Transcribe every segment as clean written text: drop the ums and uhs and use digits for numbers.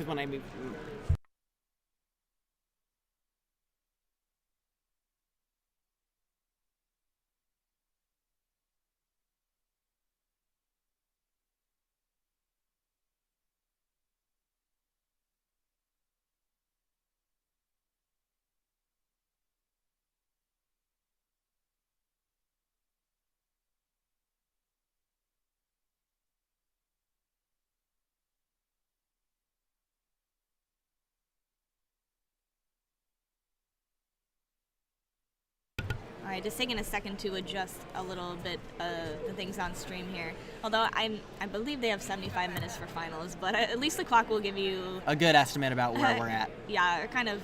because when I move... Alright, just taking a second to adjust a little bit the things on stream here. Although I believe they have 75 minutes for finals, but at least the clock will give you a good estimate about where we're at. Yeah, a kind of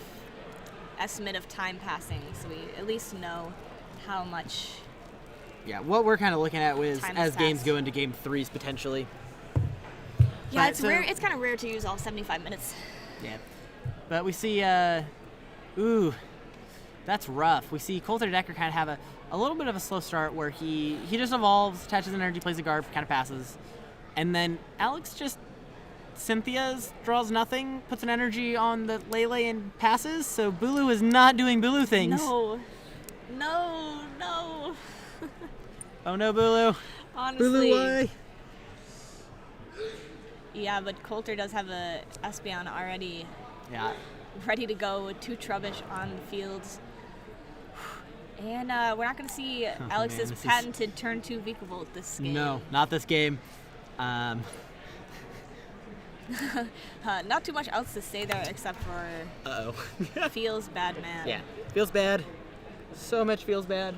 estimate of time passing, so we at least know how much. Yeah, what we're kind of looking at is as games passed. go into game 3s potentially. Yeah, But it's rare. It's kind of rare to use all 75 minutes. Yeah, but we see, ooh, that's rough. We see Colter Decker kind of have a little bit of a slow start where he just evolves, attaches energy, plays a guard, kind of passes. And then Alex just, Cynthia's draws nothing, puts an energy on the Lele and passes, so Bulu is not doing Bulu things. No. Oh no, Bulu. Honestly. Bulu, why? Yeah, but Colter does have a Espeon already ready to go with 2 Trubbish on the fields. And we're not going to see Alex's patented turn 2 Vikavolt this game. No, not this game. Not too much else to say there except for feels bad, man. Yeah, feels bad. So much feels bad.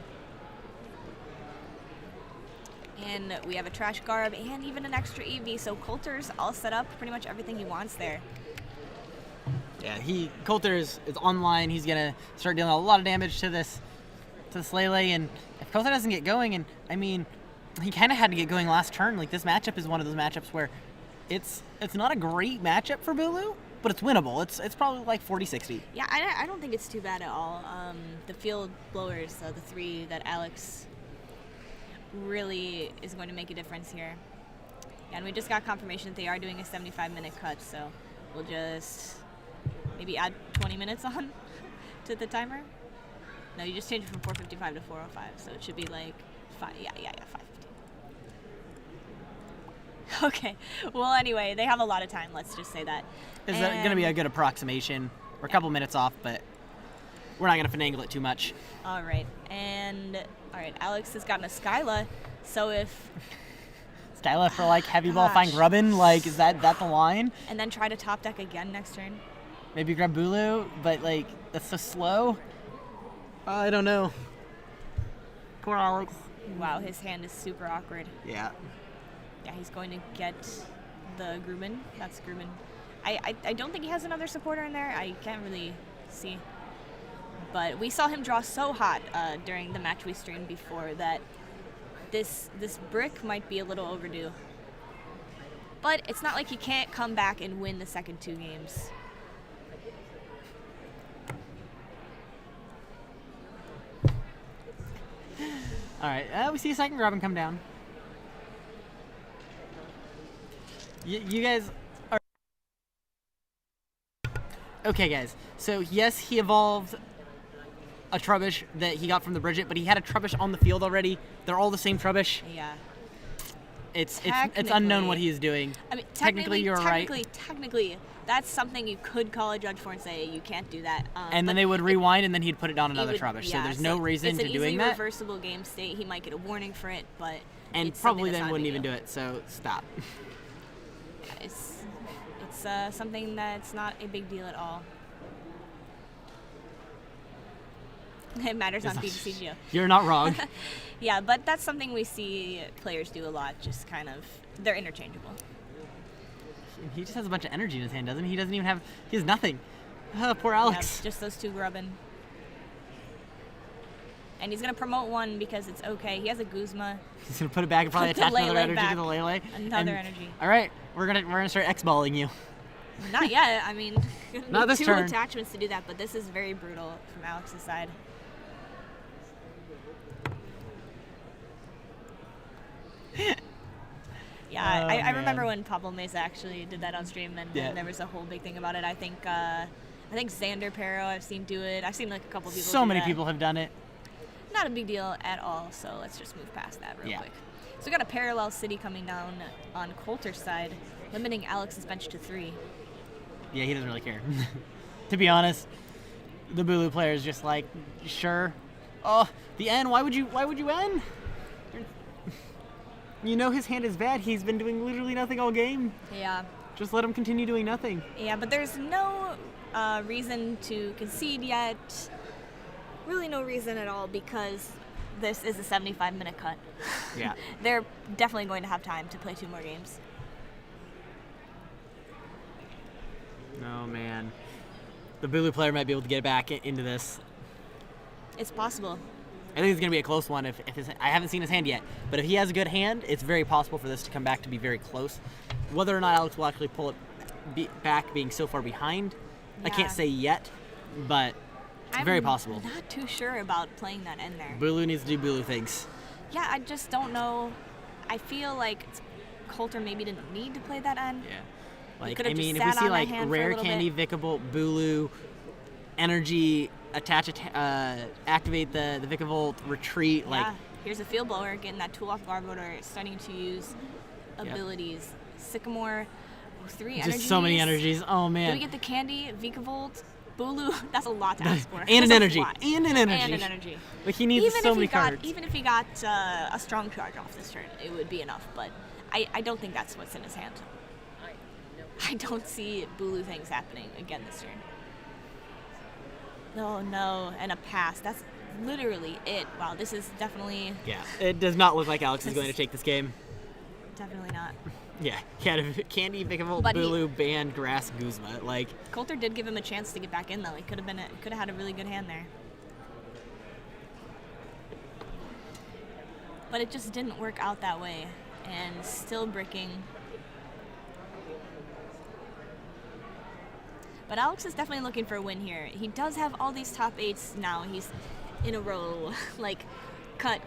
And we have a Trash Garb and even an extra EV, so Colter's all set up, pretty much everything he wants there. Yeah, Colter is online. He's going to start dealing a lot of damage to this Lele, and if Colter doesn't get going, and I mean, he kind of had to get going last turn. Like, this matchup is one of those matchups where it's not a great matchup for Bulu, but it's winnable. It's probably like 40-60. Yeah, I don't think it's too bad at all. The field blowers, the 3 that Alex really is going to make a difference here. And we just got confirmation that they are doing a 75-minute cut, so we'll just maybe add 20 minutes on to the timer. No, you just changed it from 4:55 to 4:05, so it should be like 5:15. Okay. Well, anyway, they have a lot of time. Let's just say that. Is that going to be a good approximation? We're a couple minutes off, but we're not going to finagle it too much. All right. Alex has gotten a Skyla, so if Skyla for like heavy ball, find Grubbin, like is that the line? And then try to top deck again next turn. Maybe grab Bulu, but like that's so slow. I don't know. Poor Alex. Wow, his hand is super awkward. Yeah. Yeah, he's going to get the Grubin. That's Grubin. I don't think he has another supporter in there. I can't really see. But we saw him draw so hot during the match we streamed before that this brick might be a little overdue. But it's not like he can't come back and win the second 2 games. All right, we see a second Grubbin come down. You guys are... Okay, guys. So, yes, he evolved a Trubbish that he got from the Bridget, but he had a Trubbish on the field already. They're all the same Trubbish. Yeah. It's unknown what he is doing. I mean, technically you're right. Technically, that's something you could call a judge for and say you can't do that. And then they would rewind, and then he'd put it on another Trubbish. Yeah, so there's no reason to doing that. It's an easily reversible game state. He might get a warning for it, but and it's probably then not wouldn't even do it. So stop. It's something that's not a big deal at all. It matters on BBCGO. You're not wrong. Yeah, but that's something we see players do a lot. Just kind of, they're interchangeable. He just has a bunch of energy in his hand, doesn't he? He doesn't even have. He has nothing. Oh, poor Alex. Yeah, just those 2 Grubbin. And he's gonna promote one because it's okay. He has a Guzma. He's gonna put it back and probably attach another energy to the Lele. Another energy. All right, we're gonna start X-balling you. Not yet. I mean, not this 2 turn. attachments to do that, but this is very brutal from Alex's side. Yeah, Oh, I remember man. when Pablo Mesa actually did that on stream, and Yeah. there was a whole big thing about it. I think Xander Pero I've seen do it. I've seen like a couple people. So do many that. people have done it. Not a big deal at all. So let's just move past that real Yeah. quick. So we got a parallel city coming down on Colter's side, limiting Alex's bench to 3. Yeah, he doesn't really care. To be honest, the Bulu player is just like, sure. Oh, the N. Why would you N? You know his hand is bad. He's been doing literally nothing all game. Yeah. Just let him continue doing nothing. Yeah, but there's no reason to concede yet. Really no reason at all, because this is a 75-minute cut. Yeah. They're definitely going to have time to play 2 more games. Oh, man. The Bulu player might be able to get back into this. It's possible. I think it's going to be a close one. If I haven't seen his hand yet, but if he has a good hand, it's very possible for this to come back to be very close. Whether or not Alex will actually pull it back being so far behind, I can't Yeah. say yet, but it's very possible. I'm not too sure about playing that in there. Bulu needs to do Bulu things. Yeah, I just don't know. I feel like Colter maybe didn't need to play that end. Yeah. Like, could've I just mean, if we sat see on that like hand for a Rare little Candy, Vikavolt, Bulu, Energy, activate the Vikavolt, retreat, Yeah, like, here's a field blower, getting that tool off Garboder, starting to use abilities. Sycamore, 3 energies. just so many energies. Oh, Do man. we get the Candy, Vikavolt, Bulu? That's a lot to ask for. And an That's a energy. lot. And an energy. And an energy. Like, he needs so many cards. Even if he got a strong charge off this turn, it would be enough. But I don't think that's what's in his hand. I don't see Bulu things happening again this turn. Oh no, and a pass. That's literally it. Wow, this is definitely Yeah, it does not look like Alex is going to take this game. definitely not. Yeah, Candy, Vikavolt, But Bulu, Band, Grass, Guzma. Like, Colter did give him a chance to get back in though. He could have had a really good hand there. But it just didn't work out that way, and still bricking. But Alex is definitely looking for a win here. He does have all these top 8s now. He's in a row, like cut,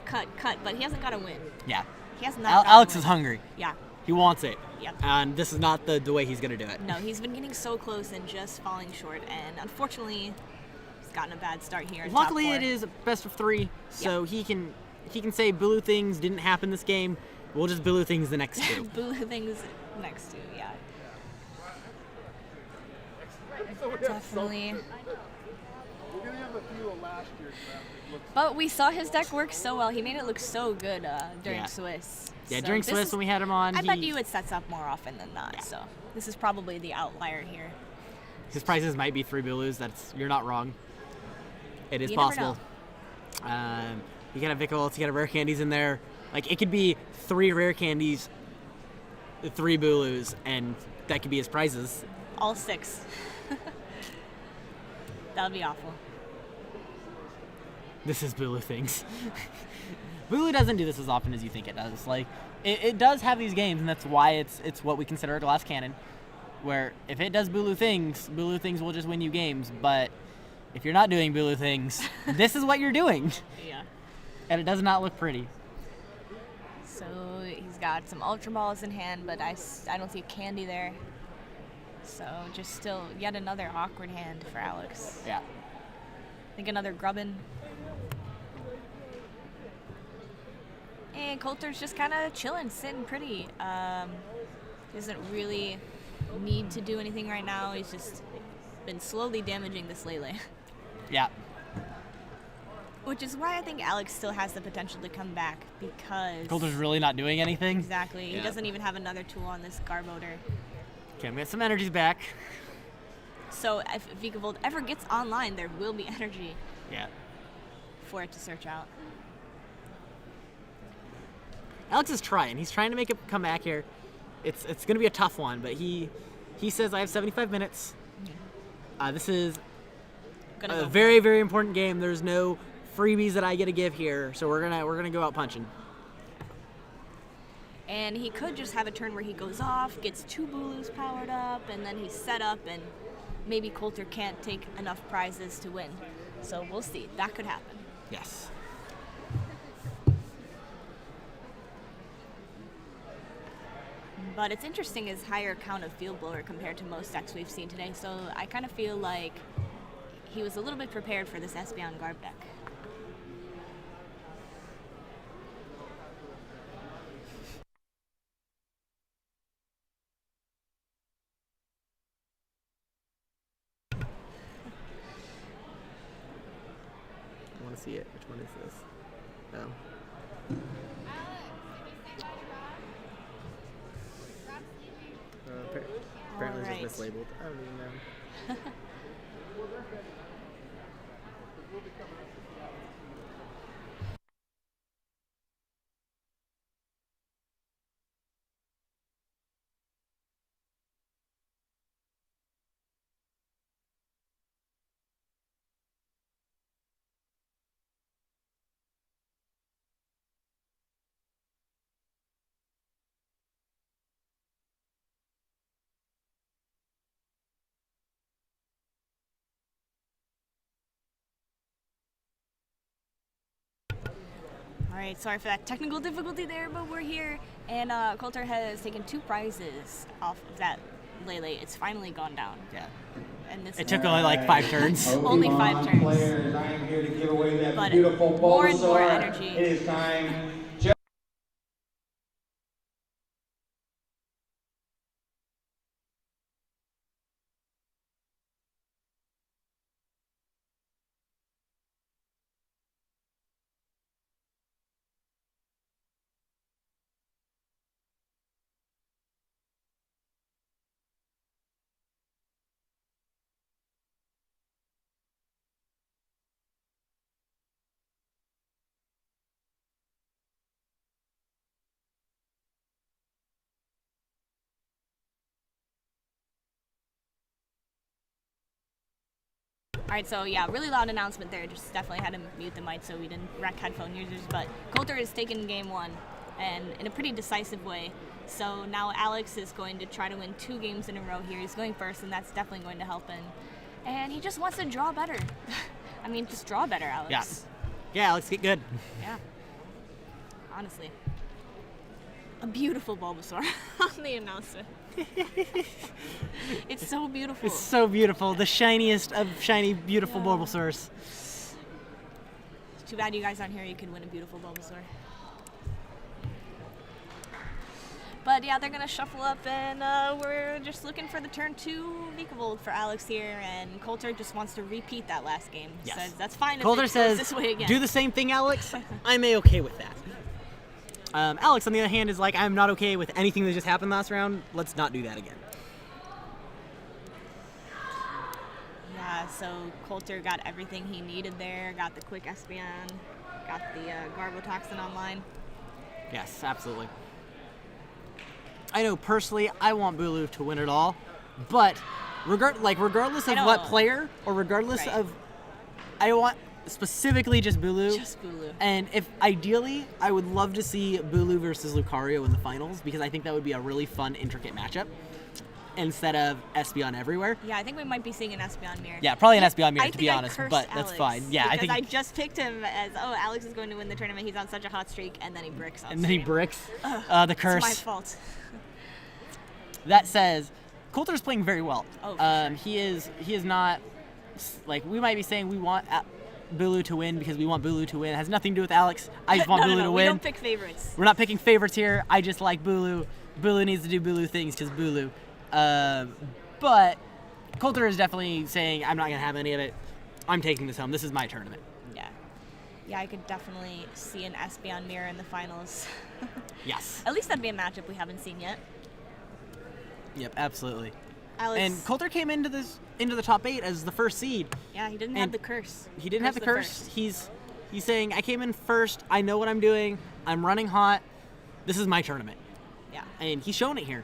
but he hasn't got a win. yeah. He has not. Alex is hungry. Yeah. He wants it. Yep. And this is not the way he's going to do it. No, he's been getting so close and just falling short, and unfortunately, he's gotten a bad start here. In Luckily, top 4. it is best of 3, so he can say Bulu things didn't happen this game. We'll just Bulu things the next 2. Bulu things next to, yeah. Definitely. But we saw his deck work so well. He made it look so good during Swiss. Yeah, So during this Swiss is- when we had him on, I bet you it sets up more often than not. Yeah. So this is probably the outlier here. his prices might be 3 Bulus. You're not wrong. It is You never possible. You got a Vikavolt, you got a Rare Candies in there. Like, it could be 3 Rare Candies, 3 Bulus, and that could be his prizes. All 6. That would be awful. This is Bulu things. Bulu doesn't do this as often as you think it does. Like, it does have these games, and that's why it's what we consider a glass cannon, where if it does Bulu things will just win you games. But if you're not doing Bulu things, this is what you're doing. Yeah. And it does not look pretty. So he's got some Ultra Balls in hand, but I don't see a candy there. So just still yet another awkward hand for Alex. Yeah. I think another Grubbin. And Colter's just kind of chilling, sitting pretty. Doesn't really need to do anything right now. He's just been slowly damaging this Lele. Yeah. Which is why I think Alex still has the potential to come back, because... Colter's really not doing anything. Exactly. Yeah. He doesn't even have another tool on this Garboder. Okay, we got some energies back. So if Vikavolt ever gets online, there will be energy Yeah. for it to search out. Alex is trying. He's trying to make it come back here. It's going to be a tough one, but he says I have 75 minutes. This is Gonna a go very, very important game. There's no freebies that I get to give here, so we're gonna go out punching. And he could just have a turn where he goes off, gets 2 Bulus powered up, and then he's set up, and maybe Colter can't take enough prizes to win. So we'll see. That could happen. Yes. But it's interesting his higher count of Field Blower compared to most decks we've seen today. So I kind of feel like he was a little bit prepared for this Espeon Garb deck. I want to see it. Which one is this? Oh. Apparently Alright. it's just mislabeled. I don't even know. Alright, sorry for that technical difficulty there, but we're here. And Colter has taken 2 prizes off of that Lele. It's finally gone down. Yeah. And this It took only like 5 turns. Only 5 turns. Players, I am here to give away that But beautiful more and more Bulbasaur. energy. It is time. Alright, so yeah, really loud announcement there. Just definitely had to mute the mic so we didn't wreck headphone users. But Colter has taken game 1, and in a pretty decisive way. So now Alex is going to try to win 2 games in a row here. He's going first, and that's definitely going to help him. And he just wants to draw better. I mean, just draw better, Alex. Yeah. Yeah, Alex, get good. Yeah. Honestly. A beautiful Bulbasaur on the announcement. It's so beautiful. It's so beautiful. The shiniest of shiny, beautiful Bulbasaurs. It's too bad you guys aren't here. You can win a beautiful Bulbasaur. But yeah, they're going to shuffle up, and we're just looking for the turn 2 Vikavolt for Alex here, and Colter just wants to repeat that last game. Yes. Says that's fine if Colter it goes says, this way again. do the same thing, Alex. I'm A-okay with that. Alex, on the other hand, is like, I'm not okay with anything that just happened last round. Let's not do that again. Yeah, so Colter got everything he needed there, got the quick Espeon, got the Garbotoxin online. Yes, absolutely. I know personally, I want Bulu to win it all, but regardless of what player or regardless of, I want specifically just Bulu. Just Bulu. And if ideally, I would love to see Bulu versus Lucario in the finals because I think that would be a really fun, intricate matchup instead of Espeon everywhere. Yeah, I think we might be seeing an Espeon mirror. Yeah, probably an Espeon mirror I to be think honest, cursed but that's Alex fine. Yeah, I because think I just picked him as Alex is going to win the tournament. He's on such a hot streak, and then he bricks on and then he stream. bricks the curse. It's my fault. That says, Colter's playing very well. Oh, for sure. He is not like we might be saying we want Bulu to win because we want Bulu to win. It has nothing to do with Alex. I just want no, Bulu to we win. don't pick favorites. We're not picking favorites here. I just like Bulu. Bulu needs to do Bulu things because Bulu. But Colter is definitely saying, I'm not going to have any of it. I'm taking this home. This is my tournament. Yeah. Yeah, I could definitely see an Espeon mirror in the finals. Yes. At least that'd be a matchup we haven't seen yet. Yep, absolutely. Alex, And Colter came into the top 8 as the first seed. yeah, he didn't have the curse. He didn't have the curse. First. He's saying, I came in first. I know what I'm doing. I'm running hot. This is my tournament. Yeah. And he's shown it here.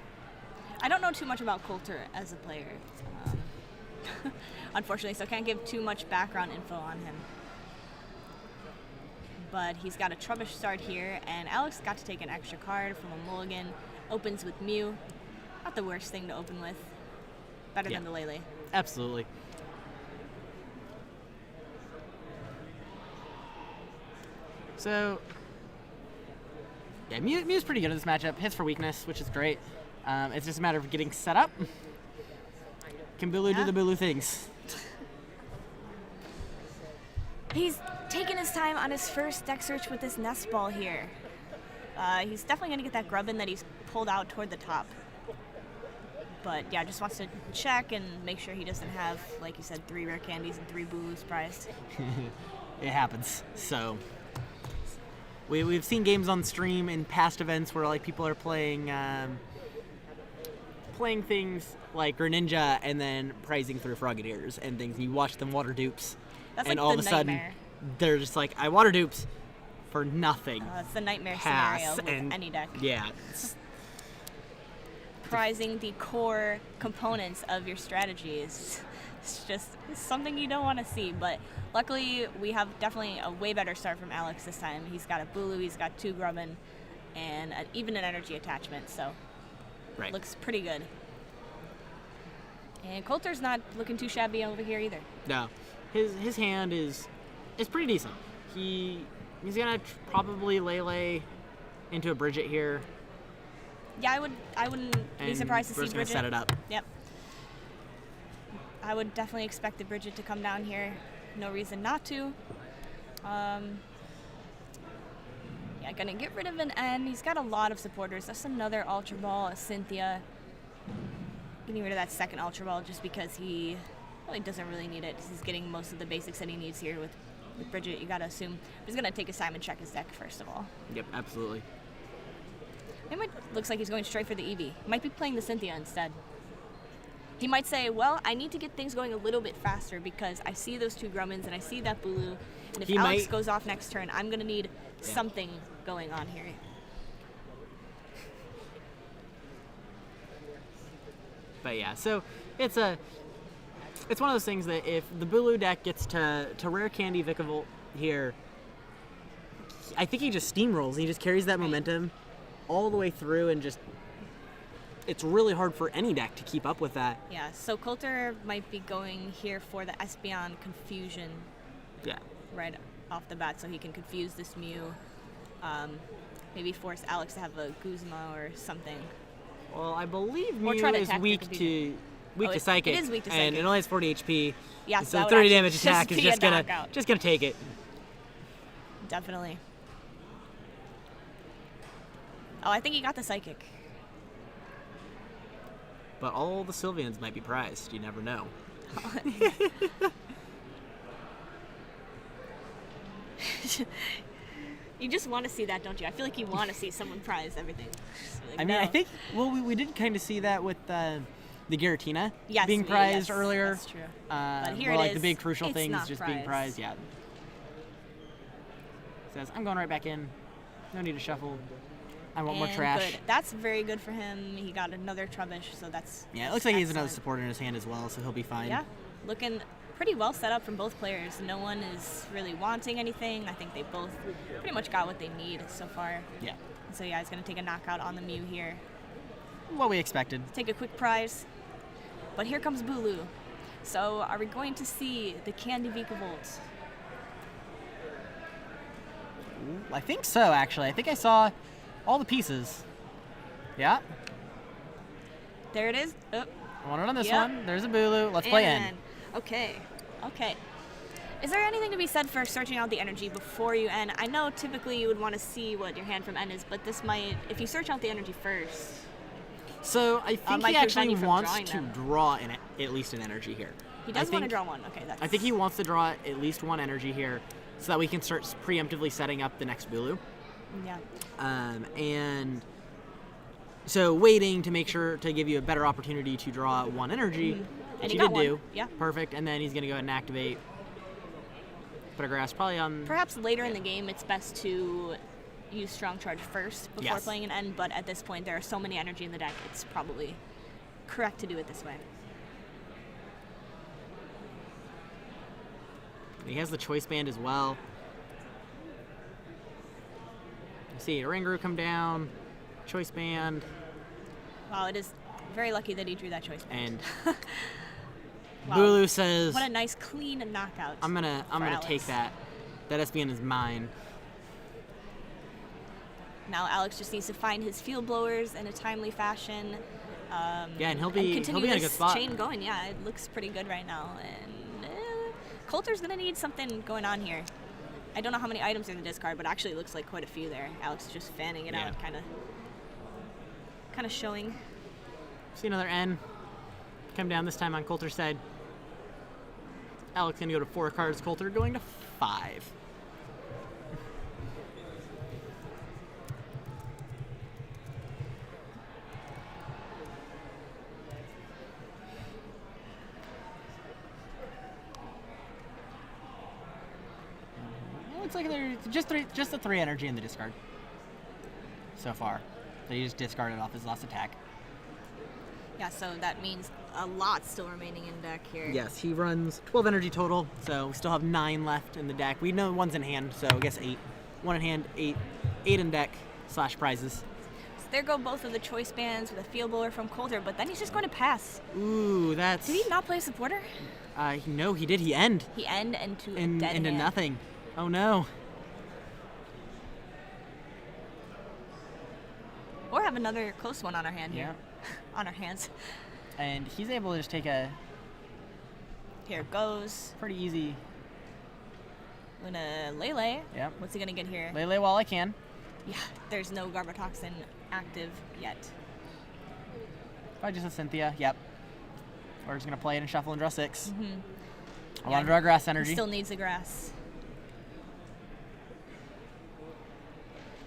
I don't know too much about Colter as a player, unfortunately, so I can't give too much background info on him. But he's got a Trubbish start here, and Alex got to take an extra card from a mulligan. Opens with Mew. Not the worst thing to open with. Better than the Lele. Absolutely. So, yeah, Mew's pretty good at this matchup. Hits for weakness, which is great. It's just a matter of getting set up. Can Bulu do Yeah. the Bulu things? He's taking his time on his first deck search with this nest ball here. He's definitely going to get that grubbin that he's pulled out toward the top. But yeah, just wants to check and make sure he doesn't have, like you said, 3 rare candies and 3 Bulus prized. It happens. So we've seen games on stream in past events where like people are playing things like Greninja and then prizing through Frogadiers and things. You watch them water dupes, That's and like all the of a sudden nightmare. they're just like, I water dupes for nothing. It's the nightmare Pass, scenario with and any deck. Yeah. It's, Prizing the core components of your strategy is it's just something you don't want to see. But luckily, we have definitely a way better start from Alex this time. He's got a Bulu, he's got 2 Grubbin, and even an energy attachment, so right. looks pretty good. And Colter's not looking too shabby over here either. No, his hand is pretty decent. He's gonna probably Lele into a Bridget here. Yeah, I wouldn't be And surprised to we're see just gonna Bridget. set it up. Yep. I would definitely expect the Bridget to come down here. No reason not to. Yeah, gonna get rid of an N. He's got a lot of supporters. That's another Ultra Ball, a Cynthia. Getting rid of that second Ultra Ball just because he really doesn't really need it. He's getting most of the basics that he needs here with Bridget. You gotta assume he's gonna take his time and check his deck first of all. Yep, absolutely. Looks like he's going straight for the Eevee. Might be playing the Cynthia instead. He might say, well, I need to get things going a little bit faster because I see those 2 Grummins and I see that Bulu. And if He Alex might- goes off next turn, I'm going to need something going on here. But yeah, so it's one of those things that if the Bulu deck gets to rare candy Vikavolt here, I think he just steamrolls. He just carries that momentum all the way through and just it's really hard for any deck to keep up with that. Yeah, so Colter might be going here for the Espeon Confusion Yeah. right off the bat so he can confuse this Mew. Maybe force Alex to have a Guzma or something. Well, I believe Or Mew try to is attack the weak confusion. to Psychic. It is weak to And Psychic. it only has 40 HP. Yeah, so that the would 30 actually damage attack is be just a gonna knockout. take it. Definitely. Oh, I think he got the Psychic. But all the Sylveons might be prized. You never know. You just want to see that, don't you? I feel like you want to see someone prize everything. Like, I mean, no. I think we did kind of see that with the Giratina Yes, being prized yes, earlier. That's true. But here or it like is. the big crucial It's things not just being prized. prized. Yeah. Says I'm going right back in. No need to shuffle. I want more And trash. good. That's very good for him. He got another Trubbish, so that's Yeah, it looks like he has another excellent. supporter in his hand as well, so he'll be fine. Yeah, looking pretty well set up from both players. No one is really wanting anything. I think they both pretty much got what they need so far. Yeah. So yeah, he's going to take a knockout on the Mew here. What we expected. Take a quick prize. But here comes Bulu. So are we going to see the Candy Vikavolt? I think so, actually. I think I saw all the pieces. Yeah. There it is. Oh, I want it on this Yep. one. There's a Bulu. Let's play in. and- Okay. Okay. Is there anything to be said for searching out the energy before you end? I know typically you would want to see what your hand from end is, but this might, if you search out the energy first. So I think might he prevent actually you from wants drawing to them. draw at least an energy here. He I does want to think- draw one. Okay, that's. I think he wants to draw at least one energy here so that we can start preemptively setting up the next Bulu. Yeah. And so waiting to make sure to give you a better opportunity to draw one energy, And which he he got did one. do. Yeah. Perfect. And then he's going to go ahead and activate. Put a grass probably on. Perhaps later in the game, it's best to use Strong Charge first before Yes. playing an end, but at this point, there are so many energy in the deck, it's probably correct to do it this way. He has the choice band as well. You see Ringaroo come down, choice band, Wow, it is very lucky that he drew that choice band. and Wow. Bulu says, What a nice clean knockout. I'm gonna Alex. take that. That SBN is mine. Now Alex just needs to find his field blowers in a timely fashion. Yeah, and he'll and be continue in a good this spot. chain going. Yeah, it looks pretty good right now. And Colter's gonna need something going on here. I don't know how many items are in the discard, but actually it looks like quite a few there. Alex is just fanning it Yeah. out, kind of showing. See another N come down, this time on Colter's side. Alex gonna go to 4 cards, Colter going to 5. It looks like there's just the 3 energy in the discard so far. So he just discarded off his last attack. Yeah, so that means a lot still remaining in deck here. Yes, he runs 12 energy total, so we still have 9 left in the deck. We know 1's in hand, so I guess 8. 1 in hand, 8 in deck / prizes. So there go both of the choice bands with a field blower from Colter, but then he's just going to pass. Ooh, that's... Did he not play a supporter? No, he did. He end. He end into a In, dead into hand. nothing. Oh, no. Or have another close one on our hand here. Yeah. On our hands. And he's able to just take a Here it goes. pretty easy Gonna Lele. Yep. What's he gonna get here? Lele while I can. Yeah, there's no Garbotoxin active yet. Probably just a Cynthia. Yep. We're just going to play it and shuffle and draw 6. Mm-hmm. I want to draw grass energy. He still needs the grass.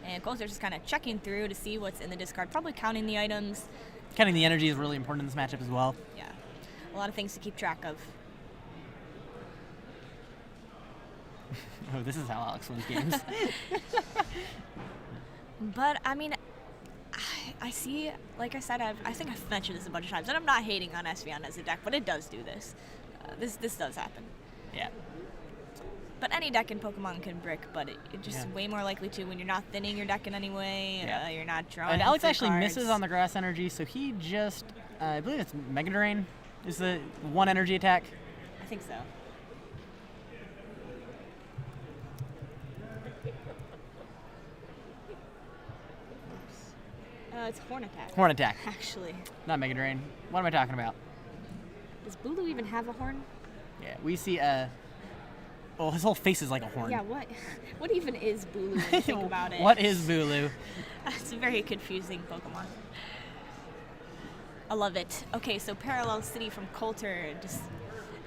And Colter's just kind of checking through to see what's in the discard, probably counting the items. Counting the energy is really important in this matchup as well. Yeah, a lot of things to keep track of. Oh, this is how Alex wins games. But, I mean, I see, like I said, I think I've mentioned this a bunch of times, and I'm not hating on Espeon as a deck, but it does do this. This does happen. Yeah. But any deck in Pokemon can brick, but it just Yeah. way more likely to when you're not thinning your deck in any way, Yeah. you're not drawing. And Alex free actually cards. misses on the grass energy, so he just, I believe it's Mega Drain is the 1 energy attack. I think so. It's Horn Attack. Horn attack, Actually. not Mega Drain. What am I talking about? Does Bulu even have a horn? Yeah, we see oh, his whole face is like a horn. Yeah, what? What even is Bulu when you think about it? What is Bulu? It's a very confusing Pokemon. I love it. Okay, so Parallel City from Colter. Just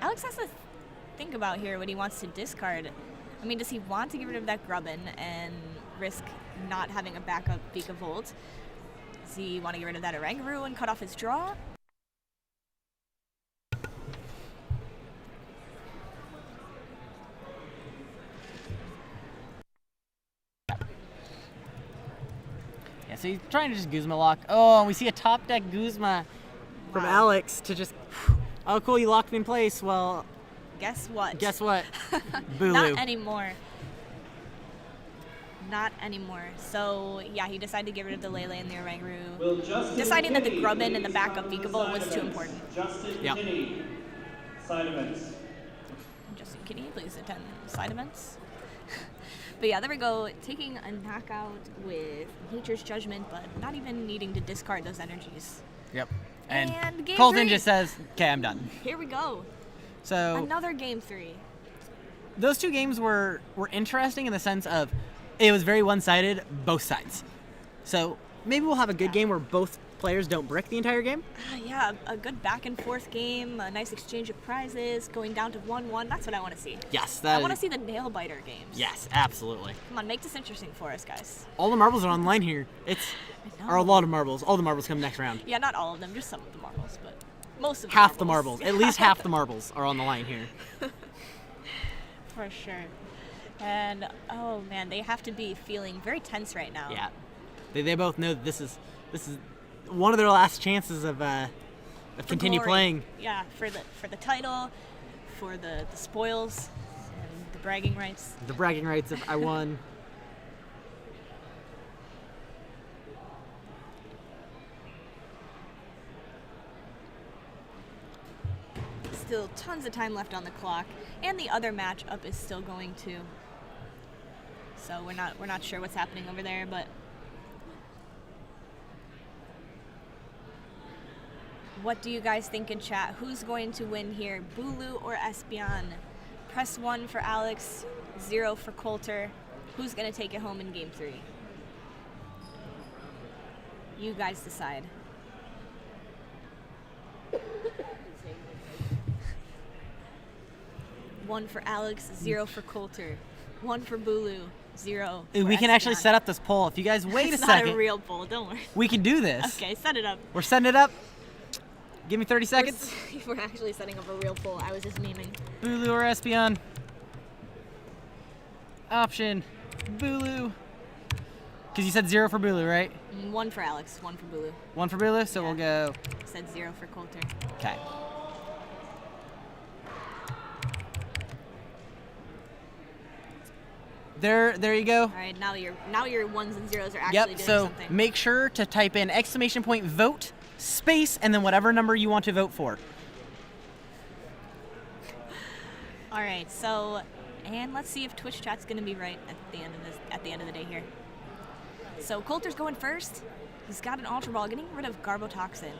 Alex has to think about here what he wants to discard. I mean, does he want to get rid of that Grubbin and risk not having a backup Vikavolt? Does he want to get rid of that Oranguru and cut off his draw? Yeah, so he's trying to just Guzma lock. Oh, and we see a top deck Guzma from Wow. Alex to just, oh cool, you locked me in place. Well, Guess what? guess what? Bulu. Not anymore. Not anymore. So, yeah, he decided to get rid of the Lele and the Oranguru. Deciding that the Grubbin and the backup Vikavolt was too important. Justin Yep. Kinney, side events. Justin Kinney, please attend side events. But yeah, there we go. Taking a knockout with Nature's Judgment, but not even needing to discard those energies. Yep. And And game Colton 3. just says, okay, I'm done. Here we go. So Another game 3. those 2 games were interesting in the sense of it was very one-sided, both sides. So maybe we'll have a good game where both players don't brick the entire game. Yeah, a good back and forth game, a nice exchange of prizes, going down to 1-1. That's what I want to see. Yes, I that want to is. see the nail biter games. Yes, absolutely. Come on, make this interesting for us, guys. All the marbles are online here. It's I know. or a lot of marbles. All the marbles come next round. Yeah, not all of them, just some of the marbles, but most of the Half the marbles. At least half the marbles are on the line here. For sure. And, oh man, they have to be feeling very tense right now. Yeah, they both know that this is one of their last chances of continue Glory. playing. Yeah, for the title, for the spoils, and the bragging rights. The bragging rights of I won. Still tons of time left on the clock, and the other matchup is still going too. So we're not sure what's happening over there, but What do you guys think in chat? Who's going to win here, Bulu or Espeon? Press 1 for Alex, 0 for Colter. Who's going to take it home in Game 3? You guys decide. One for Alex, 0 for Colter. 1 for Bulu, 0 for We can actually Espeon. set up this poll. If you guys wait a It's second, not a real poll, don't worry. we can do this. Okay, set it up. We're setting it up. Give me 30 seconds. We're actually setting up a real poll. I was just memeing. Bulu or Espeon? Option, Bulu. Because you said 0 for Bulu, right? 1 for Alex, 1 for Bulu. 1 for Bulu, so Yeah. we'll go. Said 0 for Colter. Okay. There you go. All right, now your ones and zeros are actually Yep, doing so something. make sure to type in !vote, space, and then whatever number you want to vote for. All right, so and let's see if Twitch chat's gonna be right at the end of the day here. So Colter's going first. He's got an Ultra Ball, getting rid of Garbotoxin,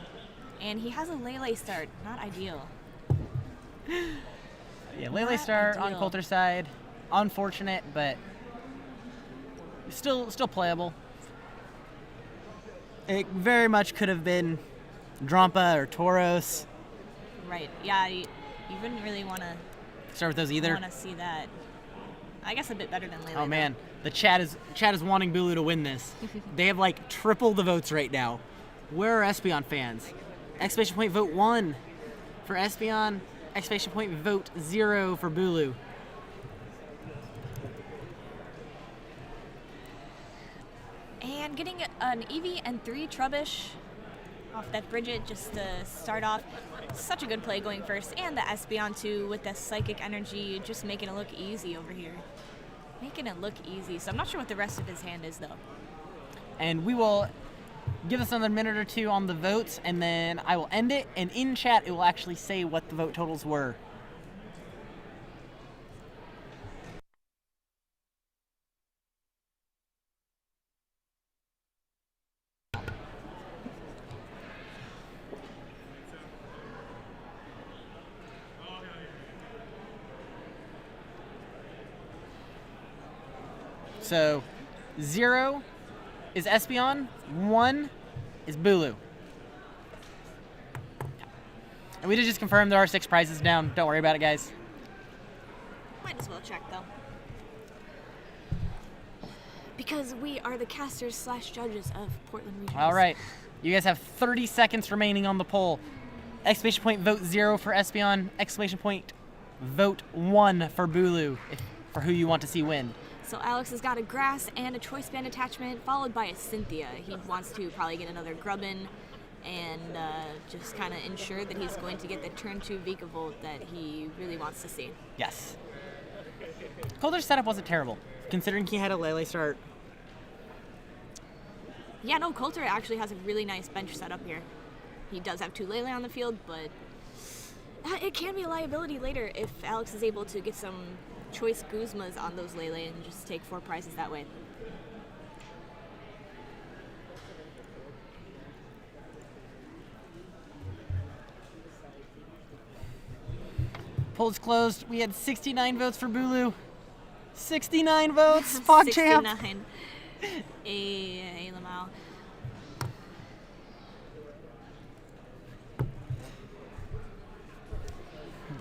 and he has a Lele start. Not ideal. Yeah, Lele Not Star on ideal. Colter's side. Unfortunate, but still playable. It very much could have been Drampa or Tauros. Right? Yeah, you wouldn't really want to Start with those either. see that. I guess a bit better than Lele. Oh man, the chat is wanting Bulu to win this. They have like triple the votes right now. Where are Espeon fans? Exclamation point vote 1 for Espeon. Exclamation point vote 0 for Bulu. And getting an Eevee and 3 Trubbish off that Bridget just to start off. Such a good play going first. And the Espeon too with the Psychic Energy just making it look easy over here. Making it look easy. So I'm not sure what the rest of his hand is though. And we will give us another minute or two on the votes, and then I will end it. And in chat, it will actually say what the vote totals were. So, 0 is Espeon, 1 is Bulu. And we did just confirm there are 6 prizes down. Don't worry about it, guys. Might as well check though. Because we are the casters / judges of Portland Regions. All right. You guys have 30 seconds remaining on the poll. Exclamation point vote 0 for Espeon. Exclamation point vote 1 for Bulu for who you want to see win. So Alex has got a Grass and a Choice Band attachment, followed by a Cynthia. He wants to probably get another Grubbin and just kind of ensure that he's going to get the turn 2 Vikavolt that he really wants to see. Yes. Colter's setup wasn't terrible, considering he had a Lele start. Yeah, no, Colter actually has a really nice bench setup here. He does have 2 Lele on the field, but it can be a liability later if Alex is able to get some choice Guzmas on those Lele and just take 4 prizes that way. Polls closed. We had 69 votes for Bulu. 69 votes. PogChamp. 69. A Lamau.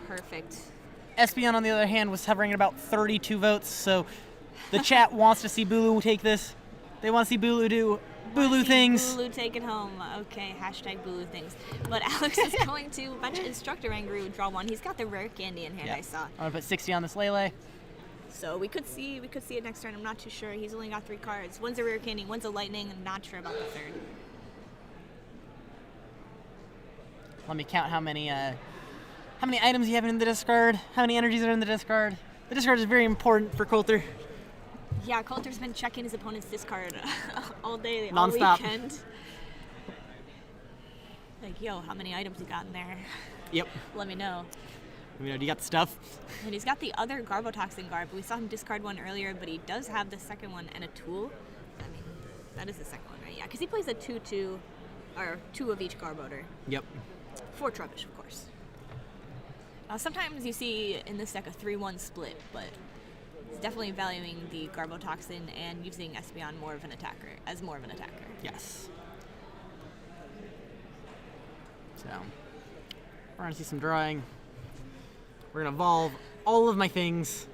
Perfect. Espeon, on the other hand, was hovering at about 32 votes, so the chat wants to see Bulu take this. They want to see Bulu do Bulu things. Bulu take it home. Okay, hashtag Bulu things. But Alex is going to bench Instructor Angru, draw 1. He's got the rare candy in hand, Yeah. I saw. I'm gonna put 60 on this Lele. So we could see it next turn. I'm not too sure. He's only got 3 cards. One's a rare candy, one's a lightning. I'm not sure about the third. Let me count how many items you have in the discard, how many energies are in the discard. The discard is very important for Colter. Yeah, Colter's been checking his opponent's discard all day, Non-stop. all weekend. Like, yo, how many items you got in there? Yep. Let me know. You know, do you got the stuff? And he's got the other Garbotoxin Garb. We saw him discard one earlier, but he does have the second one and a tool. I mean, that is the second one, right? Yeah, because he plays a 2-2, or 2 of each Garbodor. Yep. For Trubbish, of course. Sometimes you see in this deck a 3-1 split, but it's definitely valuing the Garbotoxin and using Espeon more of an attacker. Yes. So, we're gonna see some drawing. We're gonna evolve all of my things.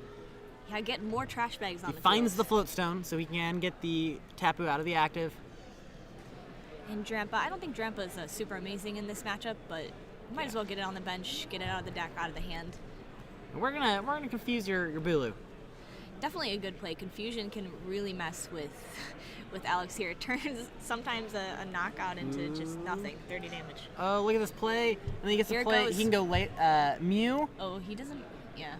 Yeah, get more trash bags on He the finds the field. Floatstone, so he can get the Tapu out of the active. And Drampa, I don't think Drampa is super amazing in this matchup, but you might as well get it on the bench, get it out of the deck, out of the hand. And we're gonna confuse your Bulu. Definitely a good play. Confusion can really mess with Alex here. It turns sometimes a knockout into just nothing, 30 damage. Oh, look at this play. And then he gets Here to play. goes. He can go late. Mew. Oh, he doesn't. Yeah.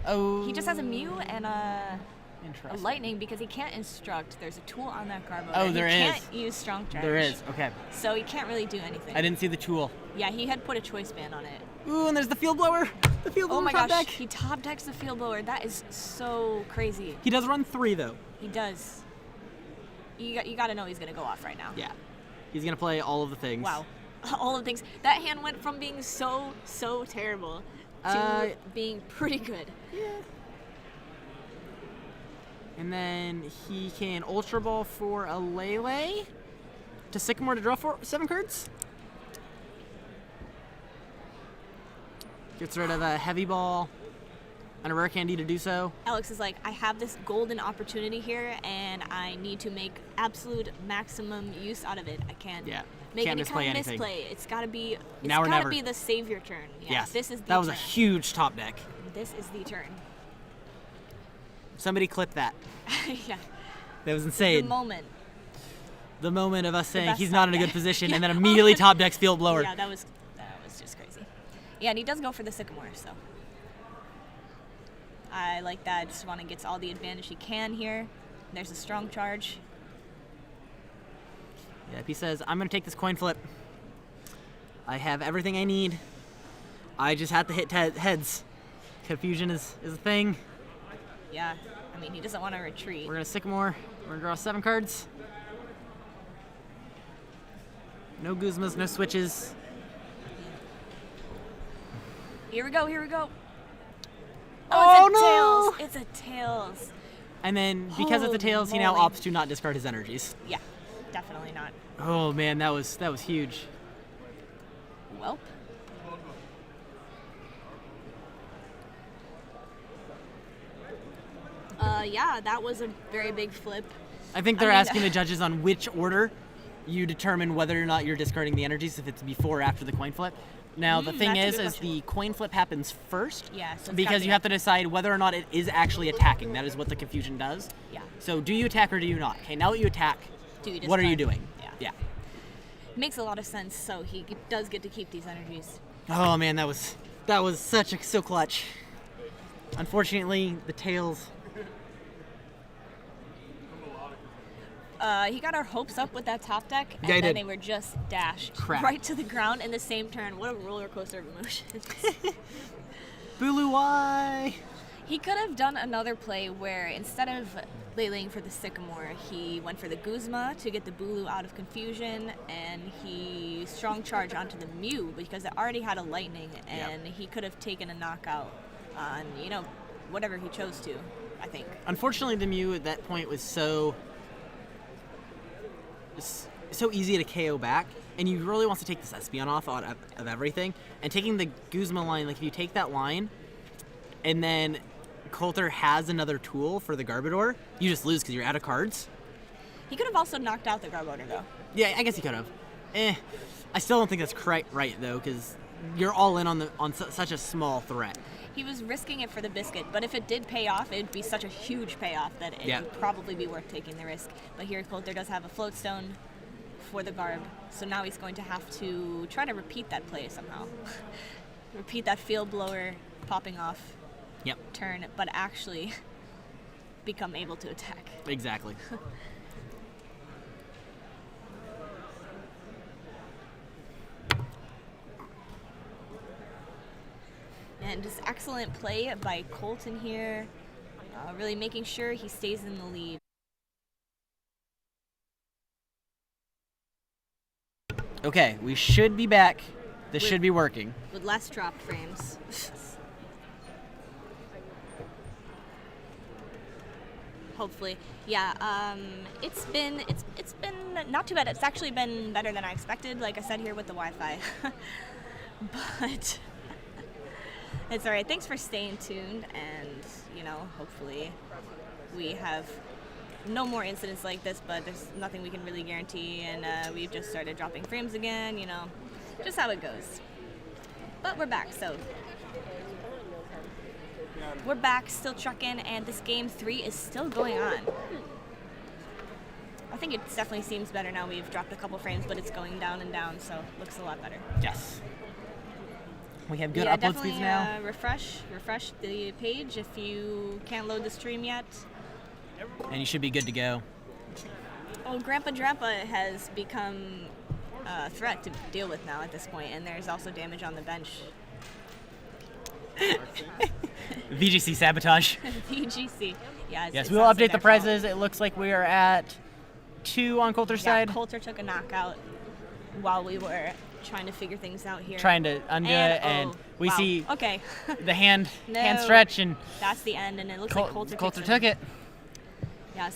Oh. He just has a Mew and a Interesting. Lightning because he can't instruct. There's a tool on that Garbo. Oh, that there he is. can't use Strong Charge. There is. Okay. So he can't really do anything. I didn't see the tool. Yeah, he had put a choice band on it. Ooh, and there's the Field Blower. The Field Blower Oh my top gosh, deck. he top decks the Field Blower. That is so crazy. He does run 3 though. He does. You got to know he's gonna go off right now. Yeah. He's gonna play all of the things. Wow, all of the things. That hand went from being so terrible to being pretty good. Yeah. And then he can Ultra Ball for a Lele to Sycamore to draw 7 cards. Gets rid of a Heavy Ball and a Rare Candy to do so. Alex is like, I have this golden opportunity here, and I need to make absolute maximum use out of it. I can't make can't any misplay kind of anything. misplay. It's got to be. It's Now or got to never. be the savior turn. Yeah, Yes. this is the that was turn. a huge top deck. This is the turn. Somebody clip that. Yeah. That was The insane. moment. The moment of us saying best he's not in a top good deck. position, Yeah. and then immediately top decks Field Blower. Yeah, that was just crazy. Yeah, and he does go for the Sycamore, so. I like that. Just want to get all the advantage he can here. There's a Strong Charge. Yep, he says, I'm going to take this coin flip. I have everything I need. I just have to hit heads. Confusion is a thing. Yeah, I mean, he doesn't want to retreat. We're going to Sycamore. We're going to draw 7 cards. No Guzmas, no switches. Here we go. Oh, It's a Tails. And then, because it's a Holy Tails, he now moly. opts to not discard his energies. Yeah, definitely not. Oh man, that was huge. Welp. Yeah, that was a very big flip. I think they're I mean, asking the judges on which order you determine whether or not you're discarding the energies, if it's before or after the coin flip. Now, the thing that's a is good question. the coin flip happens first. Yeah, so it's gotta because be you have to decide whether or not it is actually attacking. That is what the confusion does. Yeah. So, do you attack or do you not? Okay, now that you attack, Do you what are you discard? doing? Yeah. Makes a lot of sense. So he does get to keep these energies. Oh man, that was so clutch. Unfortunately, the tails. He got our hopes up with that top deck, and Yeah, he then did. they were just dashed Crap. right to the ground in the same turn. What a roller coaster of emotions. Bulu, why? He could have done another play where instead of Leleing for the Sycamore, he went for the Guzma to get the Bulu out of confusion, and he Strong Charge onto the Mew because it already had a Lightning, and he could have taken a knockout on, whatever he chose to, I think. Unfortunately, the Mew at that point was so easy to KO back, and he really wants to take this Espeon off of everything. And taking the Guzma line, like if you take that line, and then Colter has another tool for the Garbodor, you just lose because you're out of cards. He could have also knocked out the Garbodor, though. Yeah, I guess he could have. I still don't think that's quite right though, because you're all in on such a small threat. He was risking it for the biscuit, but if it did pay off, it would be such a huge payoff that it would probably be worth taking the risk. But here, Colter does have a Floatstone for the Garb, so now he's going to have to try to repeat that play somehow. Repeat that Field Blower popping off turn, but actually become able to attack. Exactly. And just excellent play by Colton here, really making sure he stays in the lead. Okay, we should be back This should be working. With less dropped frames. Hopefully. Yeah, it's been not too bad. It's actually been better than I expected, like I said here with the Wi-Fi. But it's all right. Thanks for staying tuned, and hopefully we have no more incidents like this, but there's nothing we can really guarantee, and we've just started dropping frames again, just how it goes. But we're back, so we're back, still trucking, and this game 3 is still going on. I think it definitely seems better now. We've dropped a couple frames, but it's going down and down, so it looks a lot better. Yes. We have good upload speeds now. Refresh the page if you can't load the stream yet. And you should be good to go. Oh, Grandpa Drampa has become a threat to deal with now at this point, and there's also damage on the bench. VGC sabotage. VGC. Yeah. Yes, we will update the prizes. It looks like we are at 2 on Colter's side. Colter took a knockout while we were trying to figure things out here. Trying to undo it, and we see okay. the hand No. stretch, and that's the end, and it looks like Colter took it.